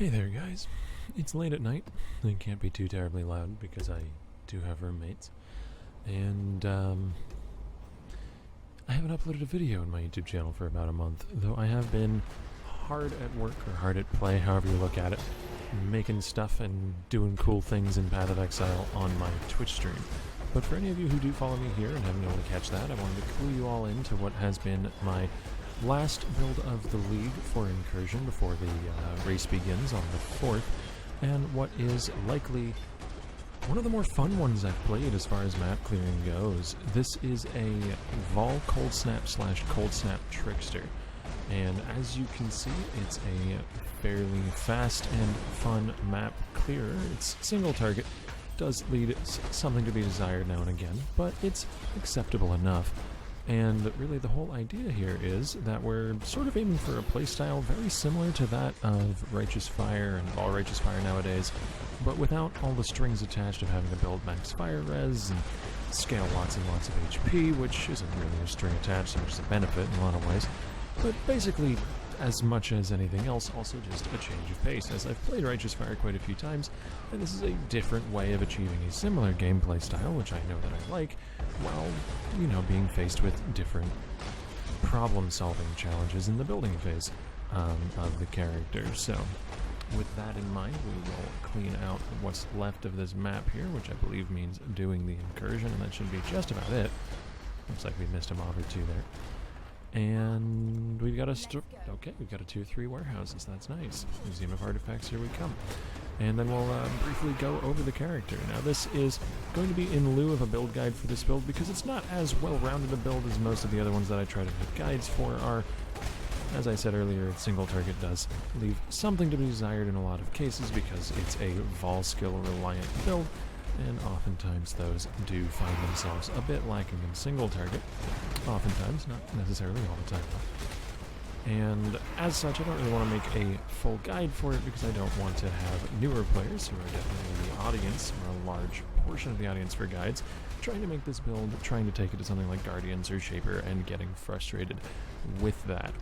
Hey there guys, it's late at night, it can't be too terribly loud because I do have roommates, and I haven't uploaded a video on my YouTube channel for about a month, though I have been hard at work, or hard at play, however you look at it, making stuff and doing cool things in Path of Exile on my Twitch stream. But for any of you who do follow me here and haven't been able to catch that, I wanted to clue you all into what has been my last build of the League for Incursion before the race begins on the 4th, and what is likely one of the more fun ones I've played as far as map clearing goes. This is a Vaal Cold Snap / Cold Snap Trickster, and as you can see, it's a fairly fast and fun map clearer. It's single target, does lead something to be desired now and again, but it's acceptable enough. And really the whole idea here is that we're sort of aiming for a playstyle very similar to that of Righteous Fire and all Righteous Fire nowadays, but without all the strings attached of having to build max fire res and scale lots and lots of HP, which isn't really a string attached, so much as a benefit in a lot of ways. But basically, as much as anything else, also just a change of pace, as I've played Righteous Fire quite a few times, and this is a different way of achieving a similar gameplay style, which I know that I like, while, you know, being faced with different problem-solving challenges in the building phase of the character. So, with that in mind, we will clean out what's left of this map here, which I believe means doing the incursion, and that should be just about it. Looks like we missed a mob or two there. And we've got we've got a tier 3 warehouses. That's nice. Museum of Artifacts, here we come. And then we'll briefly go over the character. Now this is going to be in lieu of a build guide for this build because it's not as well-rounded a build as most of the other ones that I try to make guides for are. As I said earlier, single target does leave something to be desired in a lot of cases because it's a Vaal skill reliant build, and oftentimes those do find themselves a bit lacking in single target. Oftentimes, not necessarily all the time. And as such, I don't really want to make a full guide for it because I don't want to have newer players, who are definitely the audience, or a large portion of the audience for guides, trying to make this build, trying to take it to something like Guardians or Shaper, and getting frustrated with that.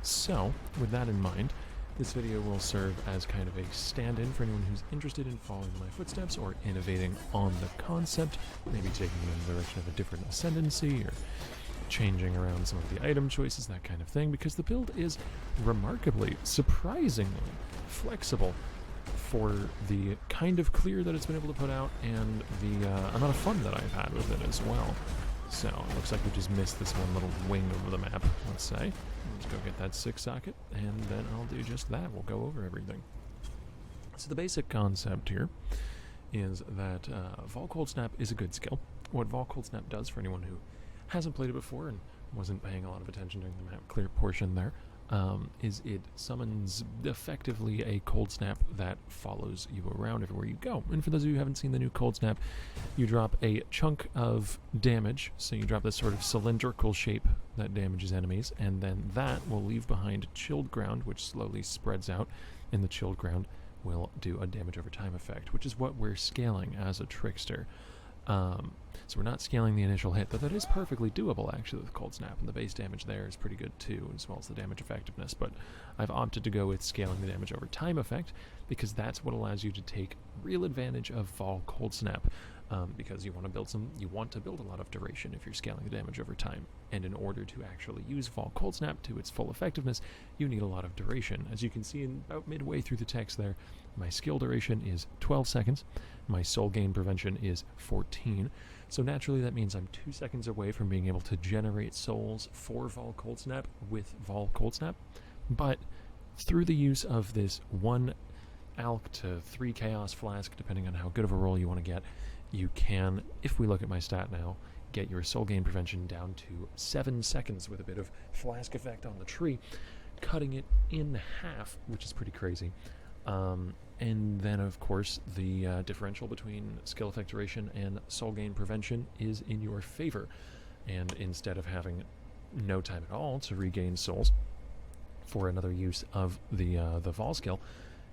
So, with that in mind, this video will serve as kind of a stand-in for anyone who's interested in following my footsteps or innovating on the concept, maybe taking it in the direction of a different ascendancy or changing around some of the item choices, that kind of thing, because the build is remarkably, surprisingly flexible for the kind of clear that it's been able to put out and the amount of fun that I've had with it as well. So, it looks like we just missed this one little wing of the map, let's say. Let's go get that 6 socket, and then I'll do just that. We'll go over everything. So the basic concept here is that Vaal Cold Snap is a good skill. What Vaal Cold Snap does, for anyone who hasn't played it before and wasn't paying a lot of attention during the map clear portion there, is it summons effectively a cold snap that follows you around everywhere you go. And for those of you who haven't seen the new cold snap, you drop a chunk of damage, so you drop this sort of cylindrical shape that damages enemies, and then that will leave behind chilled ground, which slowly spreads out, and the chilled ground will do a damage over time effect, which is what we're scaling as a Trickster. So we're not scaling the initial hit, though that is perfectly doable actually with Cold Snap, and the base damage there is pretty good too, as well as the damage effectiveness, but I've opted to go with scaling the damage over time effect, because that's what allows you to take real advantage of Vaal Cold Snap, because you want to build a lot of duration if you're scaling the damage over time, and in order to actually use Vaal Cold Snap to its full effectiveness, you need a lot of duration. As you can see in about midway through the text there, my skill duration is 12 seconds, my soul gain prevention is 14, so naturally that means I'm 2 seconds away from being able to generate souls for Vaal Cold Snap with Vaal Cold Snap, but through the use of this 1 Alk to 3 Chaos Flask, depending on how good of a roll you want to get, you can, if we look at my stat now, get your soul gain prevention down to 7 seconds with a bit of flask effect on the tree, cutting it in half, which is pretty crazy. And then, of course, the differential between skill effect duration and soul gain prevention is in your favor. And instead of having no time at all to regain souls for another use of the Vaal skill,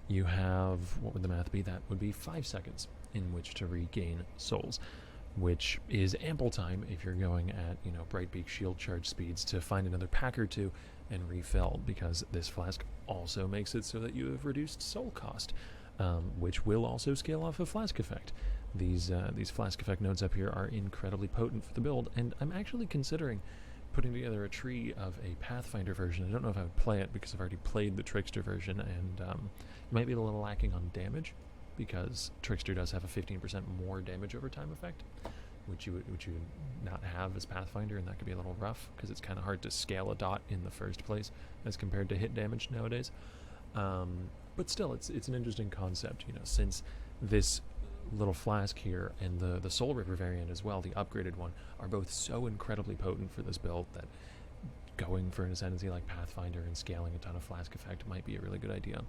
you have, what would the math be? That would be 5 seconds in which to regain souls, which is ample time if you're going at, you know, Brightbeak shield charge speeds to find another pack or two and refill, because this flask also makes it so that you have reduced soul cost, which will also scale off of flask effect. These flask effect nodes up here are incredibly potent for the build, and I'm actually considering putting together a tree of a Pathfinder version. I don't know if I would play it because I've already played the Trickster version, and it might be a little lacking on damage, because Trickster does have a 15% more damage over time effect, which you would not have as Pathfinder, and that could be a little rough because it's kind of hard to scale a dot in the first place as compared to hit damage nowadays. But still, it's an interesting concept, since this little flask here and the Soul River variant as well, the upgraded one, are both so incredibly potent for this build that going for an ascendancy like Pathfinder and scaling a ton of flask effect might be a really good idea.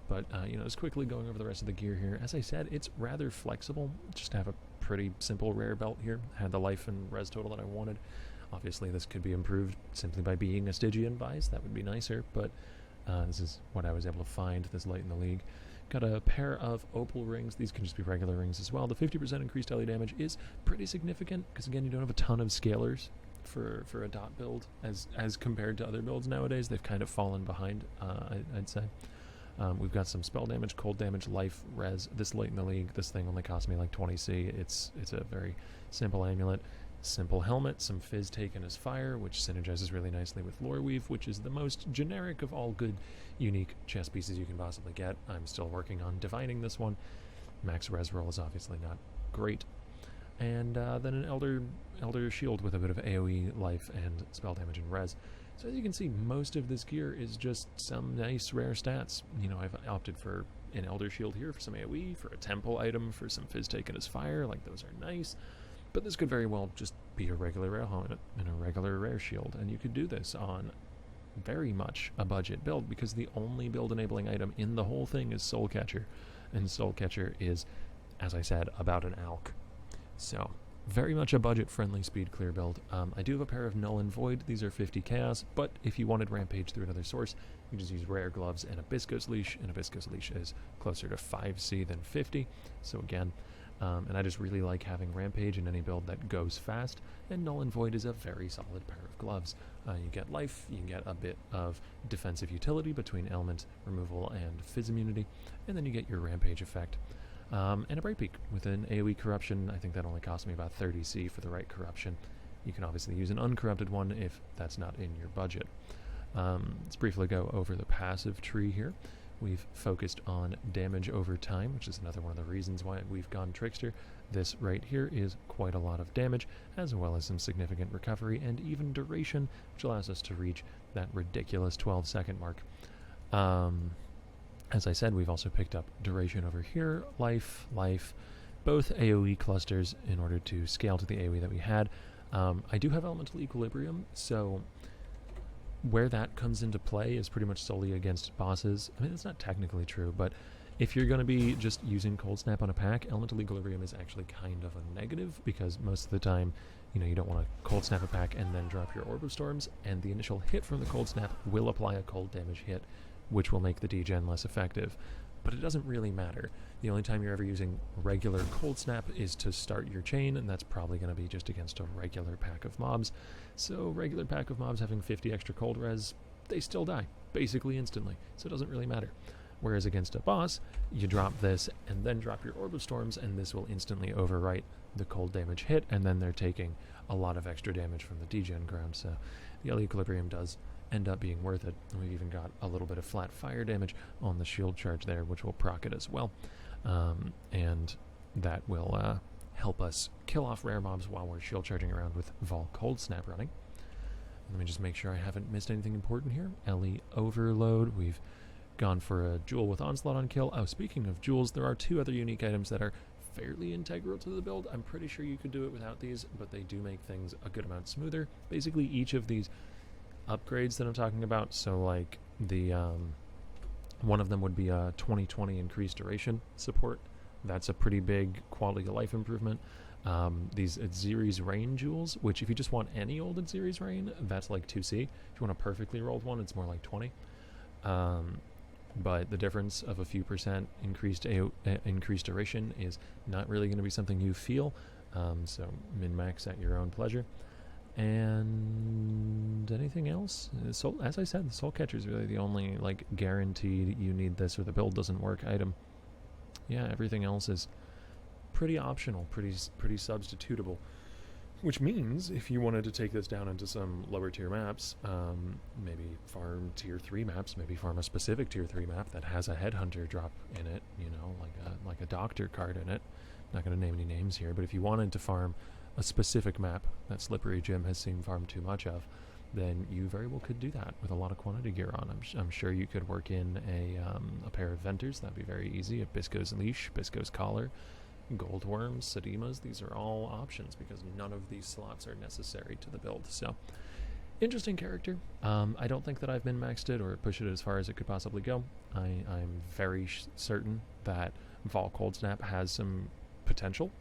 But just quickly going over the rest of the gear here, as I said, it's rather flexible. Just have a pretty simple rare belt here. Had the life and res total that I wanted. Obviously this could be improved simply by being a Stygian Vice. That would be nicer, but this is what I was able to find this late in the league. Got a pair of opal rings. These can just be regular rings as well. The 50% increased daily damage is pretty significant because, again, you don't have a ton of scalers for a dot build as compared to other builds nowadays. They've kind of fallen behind, I'd say. We've got some spell damage, cold damage, life, res. This late in the league, this thing only cost me like 20c. It's a very simple amulet. Simple helmet, some fizz taken as fire, which synergizes really nicely with Lore Weave, which is the most generic of all good, unique chess pieces you can possibly get. I'm still working on divining this one. Max res roll is obviously not great. And then an Elder Shield with a bit of AoE, life, and spell damage and res. So as you can see, most of this gear is just some nice rare stats. I've opted for an Elder Shield here for some AoE, for a temple item, for some fizz taken as fire. Like, those are nice. But this could very well just be a regular rare helmet and a regular rare shield, and you could do this on very much a budget build, because the only build enabling item in the whole thing is Soul Catcher, and Soul Catcher is, as I said, about an alch. So very much a budget friendly speed clear build. I do have a pair of Null and Void. These are 50 chaos, but if you wanted Rampage through another source, you just use rare gloves and a Biscos leash, and a Biscos leash is closer to 5c than 50. So again, and I just really like having Rampage in any build that goes fast, and Null and Void is a very solid pair of gloves. You get life, you get a bit of defensive utility between element removal and fizz immunity, and then you get your Rampage effect. And a Bright Peak with an AoE corruption. I think that only cost me about 30c for the right corruption. You can obviously use an uncorrupted one if that's not in your budget. Let's briefly go over the passive tree here. We've focused on damage over time, which is another one of the reasons why we've gone Trickster. This right here is quite a lot of damage, as well as some significant recovery and even duration, which allows us to reach that ridiculous 12-second mark. As I said, we've also picked up duration over here, life, both AoE clusters in order to scale to the AoE that we had. I do have Elemental Equilibrium, so where that comes into play is pretty much solely against bosses. I mean, it's not technically true, but if you're going to be just using Cold Snap on a pack, Elemental Equilibrium is actually kind of a negative, because most of the time, you don't want to Cold Snap a pack and then drop your Orb of Storms, and the initial hit from the Cold Snap will apply a cold damage hit, which will make the degen less effective. But it doesn't really matter. The only time you're ever using regular Cold Snap is to start your chain, and that's probably going to be just against a regular pack of mobs. So regular pack of mobs having 50 extra cold res, they still die, basically instantly, so it doesn't really matter. Whereas against a boss, you drop this and then drop your Orb of Storms, and this will instantly overwrite the cold damage hit, and then they're taking a lot of extra damage from the degen ground, so the Equilibrium does end up being worth it. And we've even got a little bit of flat fire damage on the shield charge there, which will proc it as well, and that will help us kill off rare mobs while we're shield charging around with Vaal Cold Snap running. Let me just make sure I haven't missed anything important here. Ellie Overload. We've gone for a jewel with Onslaught on kill. Oh, speaking of jewels, there are two other unique items that are fairly integral to the build. I'm pretty sure you could do it without these, but they do make things a good amount smoother. Basically, each of these upgrades that I'm talking about, so like the one of them would be a 20/20 increased duration support. That's a pretty big quality of life improvement. These Adziri's Rain jewels, which if you just want any old Adziri's Rain, that's like 2c. If you want a perfectly rolled one, it's more like 20. But the difference of a few percent increased duration is not really going to be something you feel, so min-max at your own pleasure. And anything else? Soul, as I said, the Soul Catcher is really the only like guaranteed you need this or the build doesn't work item. Yeah, everything else is pretty optional, pretty substitutable. Which means if you wanted to take this down into some lower tier maps, maybe farm tier 3 maps, maybe farm a specific tier 3 map that has a headhunter drop in it, you know, like a doctor card in it. Not going to name any names here, but if you wanted to farm a specific map that Slippery Jim has seen farmed too much of, then you very well could do that with a lot of quantity gear on. I'm sure you could work in a pair of Venters. That'd be very easy. A Bisco's Leash, Bisco's Collar, Gold Worms, Sedimas. These are all options because none of these slots are necessary to the build. So, interesting character. I don't think that I've min-maxed it or pushed it as far as it could possibly go. I'm very certain that Vaal Cold Snap has some potential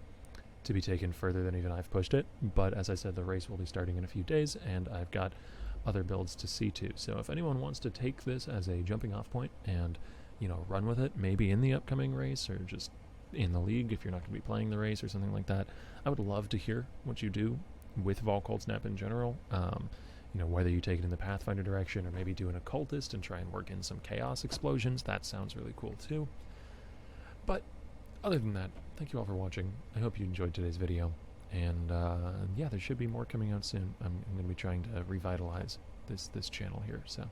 to be taken further than even I've pushed it, but as I said, the race will be starting in a few days and I've got other builds to see to. So if anyone wants to take this as a jumping off point and, you know, run with it, maybe in the upcoming race or just in the league if you're not going to be playing the race or something like that, I would love to hear what you do with Vaal Cold Snap in general. You know, whether you take it in the Pathfinder direction or maybe do an occultist and try and work in some chaos explosions, that sounds really cool too. But other than that, thank you all for watching. I hope you enjoyed today's video. And yeah, there should be more coming out soon. I'm going to be trying to revitalize this channel here. So,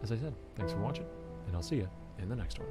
as I said, thanks for watching, and I'll see you in the next one.